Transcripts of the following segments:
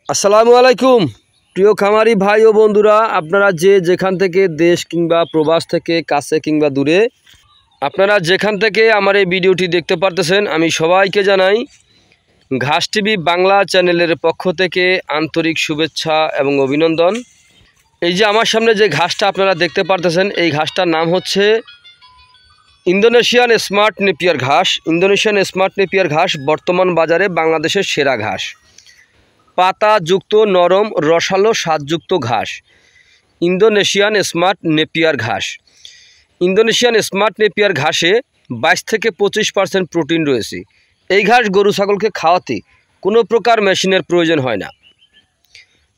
আসসালামু আলাইকুম প্রিয় খামারি ভাই ও বন্ধুরা, আপনারা যে যেখান থেকে দেশ কিংবা প্রবাস থেকে কাছে কিংবা দূরে আপনারা যেখান থেকে আমার এই ভিডিওটি দেখতে পারতেছেন, আমি সবাইকে জানাই ঘাস টিভি বাংলা চ্যানেলের পক্ষ থেকে আন্তরিক শুভেচ্ছা এবং অভিনন্দন। এই যে আমার সামনে যে ঘাসটা আপনারা দেখতে পারতেছেন, এই ঘাসটার নাম হচ্ছে ইন্দোনেশিয়ান স্মার্ট নেপিয়ার ঘাস। ইন্দোনেশিয়ান স্মার্ট নেপিয়ার ঘাস বর্তমান বাজারে বাংলাদেশের সেরা ঘাস। পাতাযুক্ত নরম রসালো স্বাদযুক্ত ঘাস ইন্দোনেশিয়ান স্মার্ট নেপিয়ার ঘাস। ইন্দোনেশিয়ান স্মার্ট নেপিয়ার ঘাসে 22 থেকে 25% প্রোটিন রয়েছে। এই ঘাস গরু ছাগলকে খাওয়াতে কোনো প্রকার মেশিনের প্রয়োজন হয় না,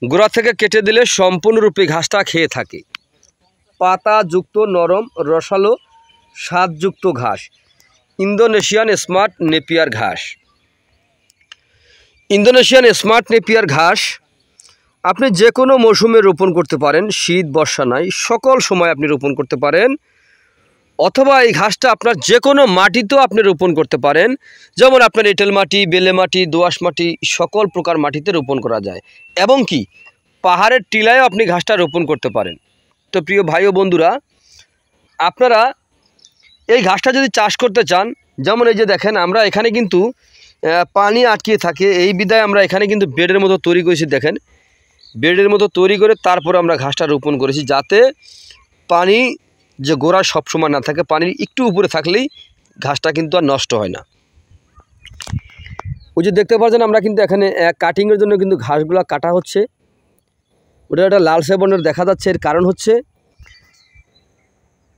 গোড়া থেকে কেটে দিলে সম্পূর্ণরূপে ঘাসটা খেয়ে থাকে। পাতাযুক্ত নরম রসালো স্বাদযুক্ত ঘাস ইন্দোনেশিয়ান স্মার্ট নেপিয়ার ঘাস। ইন্দোনেশিয়ান স্মার্ট নেপিয়ার ঘাস আপনি যে কোনো মৌসুমে রোপণ করতে পারেন, শীত বর্ষা নাই, সকল সময় আপনি রোপণ করতে পারেন। অথবা এই ঘাসটা আপনার যে কোনো মাটিতেও আপনি রোপণ করতে পারেন, যেমন আপনার এঁটেল মাটি, বেলে মাটি, দোআঁশ মাটি, সকল প্রকার মাটিতে রোপণ করা যায়। এবং কি পাহাড়ের টিলায়ও আপনি ঘাসটা রোপণ করতে পারেন। তো প্রিয় ভাই ও বন্ধুরা, আপনারা এই ঘাসটা যদি চাষ করতে চান, যেমন এই যে দেখেন আমরা এখানে কিন্তু পানি আটকিয়ে থাকে, এই বিধায় আমরা এখানে কিন্তু বেডের মতো তৈরি করেছি। দেখেন বেডের মতো তৈরি করে তারপরে আমরা ঘাসটা রোপণ করেছি, যাতে পানি যে গোড়া সবসময় না থাকে, পানির একটু উপরে থাকলেই ঘাসটা কিন্তু আর নষ্ট হয় না। ওই যে দেখতে পাচ্ছেন আমরা কিন্তু এখানে কাটিংয়ের জন্য কিন্তু ঘাসগুলো কাটা হচ্ছে। ওটা একটা লালচে বর্ণের দেখা যাচ্ছে, এর কারণ হচ্ছে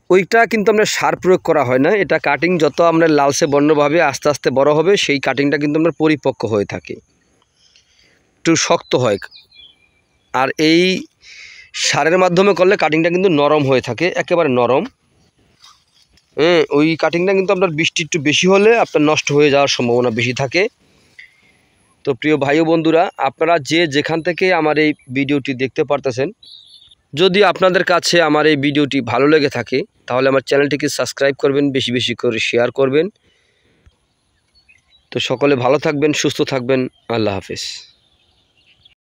ওইটা কিন্তু আমরা সার প্রয়োগ করা হয় না। এটা কাটিং যত আমরা লালচে বর্ণভাবে আস্তে আস্তে বড় হবে, সেই কাটিংটা কিন্তু আমরা পরিপক্ক হয়ে থাকে, একটু শক্ত হয়। আর এই সারের মাধ্যমে করলে কাটিংটা কিন্তু নরম হয়ে থাকে, একেবারে নরম। ওই কাটিংটা কিন্তু আপনার বৃষ্টি একটু বেশি হলে আপনার নষ্ট হয়ে যাওয়ার সম্ভাবনা বেশি থাকে। তো প্রিয় ভাই ও বন্ধুরা, আপনারা যে যেখান থেকে আমার এই ভিডিওটি দেখতে পারতেছেন, যদি আপনাদের কাছে আমার এই ভিডিওটি ভালো লেগে থাকে তাহলে আমার চ্যানেলটিকে সাবস্ক্রাইব করবেন, বেশি বেশি করে শেয়ার করবেন। তো সকলে ভালো থাকবেন, সুস্থ থাকবেন। আল্লাহ হাফেজ।